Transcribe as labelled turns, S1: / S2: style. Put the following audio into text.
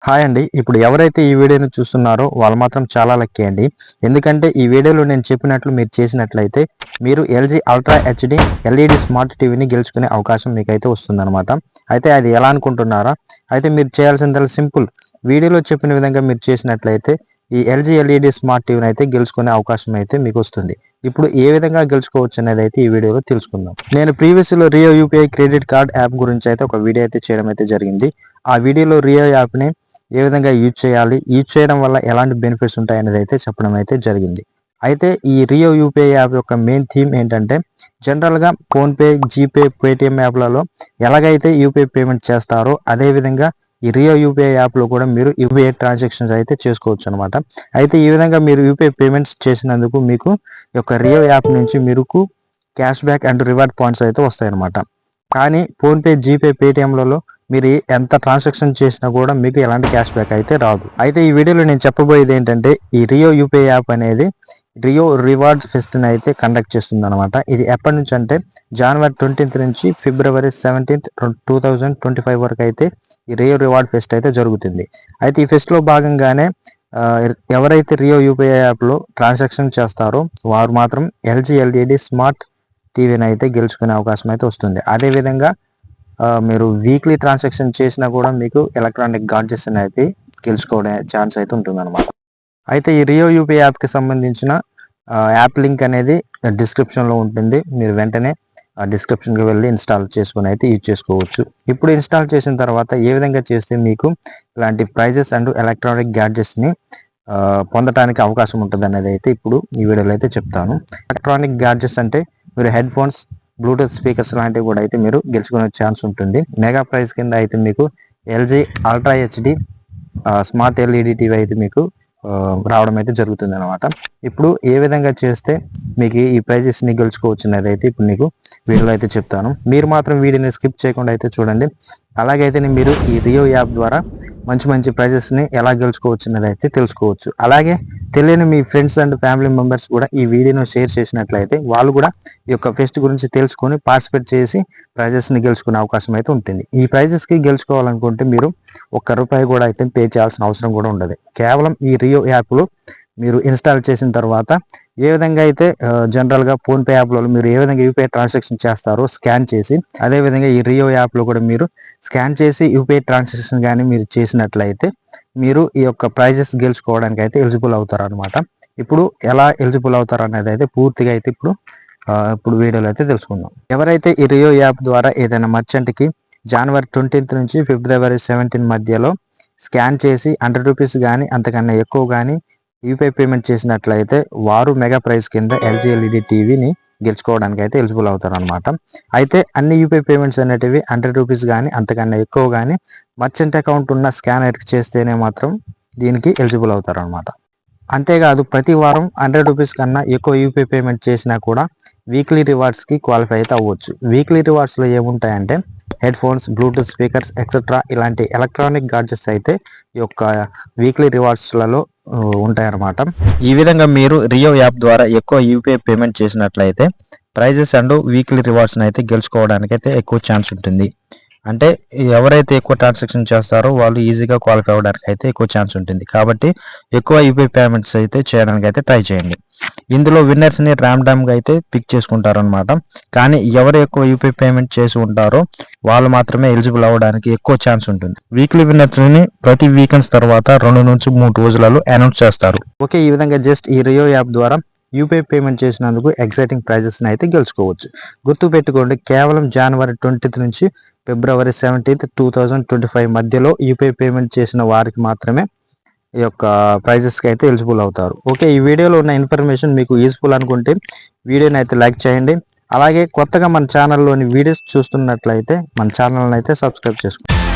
S1: Hi అండి. ఇప్పుడు ఎవరైతే ఈ వీడియోని చూస్తున్నారో వాళ్ళు మాత్రం చాలా లక్కీ అండి. ఎందుకంటే ఈ వీడియోలో నేను చెప్పినట్లు మీరు చేసినట్లయితే మీరు LG ultra HD LED smart టీవీని గెలుచుకునే అవకాశం మీకైతే వస్తుందన్నమాట. అయితే అది ఎలా అనుకుంటున్నారా? అయితే మీరు చేయాల్సిందల్లా సింపుల్. వీడియోలో చెప్పిన విధంగా మీరు చేసినట్లయితే ఈ ఎల్జీ ఎల్ఈడి స్మార్ట్ టీవీని అయితే గెలుచుకునే అవకాశం అయితే మీకు వస్తుంది. ఇప్పుడు ఏ విధంగా గెలుచుకోవచ్చు అనేది అయితే ఈ వీడియోలో తెలుసుకుందాం. నేను ప్రీవియస్లో Rio UPI credit card app గురించి అయితే ఒక వీడియో అయితే చేయడం అయితే జరిగింది. ఆ వీడియోలో రియో యాప్ని ఏ విధంగా యూజ్ చేయాలి, యూజ్ చేయడం వల్ల ఎలాంటి బెనిఫిట్స్ ఉంటాయి అనేది అయితే చెప్పడం అయితే జరిగింది. అయితే ఈ రియో యూపీఐ యాప్ యొక్క మెయిన్ థీమ్ ఏంటంటే జనరల్గా ఫోన్పే, జీపే, పేటిఎం యాప్లలో ఎలాగైతే యూపీఐ పేమెంట్ చేస్తారో అదేవిధంగా ఈ రియో యూపీఐ యాప్లో కూడా మీరు యూపీఐ ట్రాన్సాక్షన్స్ అయితే చేసుకోవచ్చు అనమాట. అయితే ఈ విధంగా మీరు యూపీఐ పేమెంట్స్ చేసినందుకు మీకు ఈ యొక్క రియో యాప్ నుంచి మీకు cash back and reward points అయితే వస్తాయన్నమాట. కానీ ఫోన్పే, జీపే, పేటిఎంలలో మీరు ఎంత ట్రాన్సాక్షన్ చేసినా కూడా మీకు ఎలాంటి క్యాష్ బ్యాక్ అయితే రాదు. అయితే ఈ వీడియోలో నేను చెప్పబోయేది ఏంటంటే ఈ రియో యూపీఐ యాప్ అనేది రియో రివార్డ్ ఫెస్ట్ని అయితే కండక్ట్ చేస్తుంది అనమాట. ఇది ఎప్పటి నుంచి అంటే జనవరి 20th నుంచి ఫిబ్రవరి 17th 2025 వరకు అయితే ఈ రియో రివార్డ్ ఫెస్ట్ అయితే జరుగుతుంది. అయితే ఈ ఫెస్ట్లో భాగంగానే ఎవరైతే రియో యూపీఐ యాప్లో ట్రాన్సాక్షన్ చేస్తారో వారు మాత్రం ఎల్జీ ఎల్ఈడి స్మార్ట్ టీవీని అయితే గెలుచుకునే అవకాశం అయితే వస్తుంది. అదేవిధంగా మీరు వీక్లీ ట్రాన్సాక్షన్ చేసినా కూడా మీకు ఎలక్ట్రానిక్ గాడ్జెట్స్ అనేది గెలుచుకోవడే ఛాన్స్ అయితే ఉంటుందన్నమాట. అయితే ఈ రియో యూపీఐ యాప్కి సంబంధించిన యాప్ లింక్ అనేది డిస్క్రిప్షన్లో ఉంటుంది. మీరు వెంటనే డిస్క్రిప్షన్కి వెళ్ళి ఇన్స్టాల్ చేసుకుని అయితే యూజ్ చేసుకోవచ్చు. ఇప్పుడు ఇన్స్టాల్ చేసిన తర్వాత ఏ విధంగా చేస్తే మీకు ఇలాంటి ప్రైజెస్ అండ్ ఎలక్ట్రానిక్ గ్యాడ్జెట్స్ని పొందడానికి అవకాశం ఉంటుంది అనేది అయితే ఇప్పుడు ఈ వీడియోలో అయితే చెప్తాను. ఎలక్ట్రానిక్ గ్యాడ్జెట్స్ అంటే మీరు హెడ్ ఫోన్స్, బ్లూటూత్ స్పీకర్స్ లాంటివి కూడా అయితే మీరు గెలుచుకునే ఛాన్స్ ఉంటుంది. మెగా ప్రైజ్ కింద అయితే మీకు LG ultra HD smart LED TV అయితే మీకు రావడం అయితే జరుగుతుంది అనమాట. ఇప్పుడు ఏ విధంగా చేస్తే మీకు ఈ ప్రైజెస్ని గెలుచుకోవచ్చు అనేది అయితే ఇప్పుడు మీకు వీడియోలో అయితే చెప్తాను. మీరు మాత్రం వీడియోని స్కిప్ చేయకుండా అయితే చూడండి. అలాగైతే మీరు ఈ రియో యాప్ ద్వారా మంచి మంచి ప్రైజెస్ని ఎలా గెలుచుకోవచ్చు అనేది అయితే తెలుసుకోవచ్చు. అలాగే తెలియని మీ ఫ్రెండ్స్ అండ్ ఫ్యామిలీ మెంబర్స్ కూడా ఈ వీడియోను షేర్ చేసినట్లయితే వాళ్ళు కూడా ఈ యొక్క ఫెస్ట్ గురించి తెలుసుకొని పార్టిసిపేట్ చేసి ప్రైజెస్ని గెలుచుకునే అవకాశం అయితే ఉంటుంది. ఈ ప్రైజెస్కి గెలుచుకోవాలనుకుంటే మీరు ₹1 కూడా అయితే పే చేయాల్సిన అవసరం కూడా ఉండదు. కేవలం ఈ రియో యాప్లో మీరు ఇన్స్టాల్ చేసిన తర్వాత ఏ విధంగా అయితే జనరల్గా ఫోన్పే యాప్లో మీరు ఏ విధంగా యూపీఐ ట్రాన్సాక్షన్ చేస్తారో స్కాన్ చేసి అదేవిధంగా ఈ రియో యాప్లో కూడా మీరు స్కాన్ చేసి యూపీఐ ట్రాన్సాక్షన్ కానీ మీరు చేసినట్లయితే మీరు ఈ యొక్క ప్రైజెస్ గెలుచుకోవడానికి అయితే ఎలిజిబుల్ అవుతారు అనమాట. ఇప్పుడు ఎలా ఎలిజిబుల్ అవుతారు అనేది అయితే పూర్తిగా అయితే ఇప్పుడు వీడియోలో అయితే తెలుసుకుందాం. ఎవరైతే ఈ రియో యాప్ ద్వారా ఏదైనా మర్చెంట్కి జనవరి 20th నుంచి ఫిబ్రవరి 17 మధ్యలో స్కాన్ చేసి ₹100 కానీ అంతకన్నా ఎక్కువ కానీ యూపీఐ పేమెంట్ చేసినట్లయితే వారు మెగా ప్రైజ్ కింద ఎల్జీ ఎల్ఈడి టీవీని గెలుచుకోవడానికి అయితే ఎలిజిబుల్ అవుతారు అనమాట. అయితే అన్ని యూపీఐ పేమెంట్స్ అనేటివి ₹100 కానీ అంతకన్నా ఎక్కువ కానీ మర్చెంట్ అకౌంట్ ఉన్న స్కానర్కి చేస్తేనే మాత్రం దీనికి ఎలిజిబుల్ అవుతారు అనమాట. అంతేకాదు ప్రతి వారం ₹100 కన్నా ఎక్కువ యూపీఐ పేమెంట్ చేసినా కూడా వీక్లీ రివార్డ్స్కి క్వాలిఫై అయితే అవ్వచ్చు. వీక్లీ రివార్డ్స్లో ఏముంటాయంటే headphones, Bluetooth speakers etcetera ఇలాంటి ఎలక్ట్రానిక్ గాడ్జెట్స్ అయితే ఈ యొక్క వీక్లీ రివార్డ్స్లలో ఉంటాయన్నమాట. ఈ విధంగా మీరు రియో యాప్ ద్వారా ఎక్కువ యూపీఐ పేమెంట్ చేసినట్లయితే ప్రైజెస్ అండ్ వీక్లీ రివార్డ్స్ని అయితే గెలుచుకోవడానికి అయితే ఎక్కువ ఛాన్స్ ఉంటుంది. అంటే ఎవరైతే ఎక్కువ ట్రాన్సాక్షన్ చేస్తారో వాళ్ళు ఈజీగా క్వాలిఫై అవ్వడానికి అయితే ఎక్కువ ఛాన్స్ ఉంటుంది. కాబట్టి ఎక్కువ యూపీఐ పేమెంట్స్ అయితే చేయడానికి అయితే ట్రై చేయండి. ఇందులో విన్నర్స్ని ర్యాండమ్గా అయితే పిక్ చేసుకుంటారు అనమాట. కానీ ఎవరు ఎక్కువ యూపీఐ పేమెంట్ చేసి ఉంటారో వాళ్ళు మాత్రమే ఎలిజిబుల్ అవ్వడానికి ఎక్కువ ఛాన్స్ ఉంటుంది. వీక్లీ విన్నర్స్ని ప్రతి వీకెండ్స్ తర్వాత 2 నుంచి 3 రోజులలో అనౌన్స్ చేస్తారు. ఓకే, ఈ విధంగా జస్ట్ ఈ రియో యాప్ ద్వారా యూపీఐ పేమెంట్ చేసినందుకు ఎక్సైటింగ్ ప్రైజెస్ని అయితే గెలుచుకోవచ్చు. గుర్తుపెట్టుకోండి, కేవలం జనవరి 20th నుంచి ఫిబ్రవరి 17th 2025 మధ్యలో యూపీఐ పేమెంట్ చేసిన వారికి మాత్రమే ఈ యొక్క ప్రైజెస్కి అయితే ఎలిజిబుల్ అవుతారు. ఓకే, ఈ వీడియోలో ఉన్న ఇన్ఫర్మేషన్ మీకు యూస్ఫుల్ అనుకుంటే వీడియోని అయితే లైక్ చేయండి. అలాగే కొత్తగా మన ఛానల్లోని వీడియోస్ చూస్తున్నట్లయితే మన ఛానల్ని అయితే సబ్స్క్రైబ్ చేసుకోండి.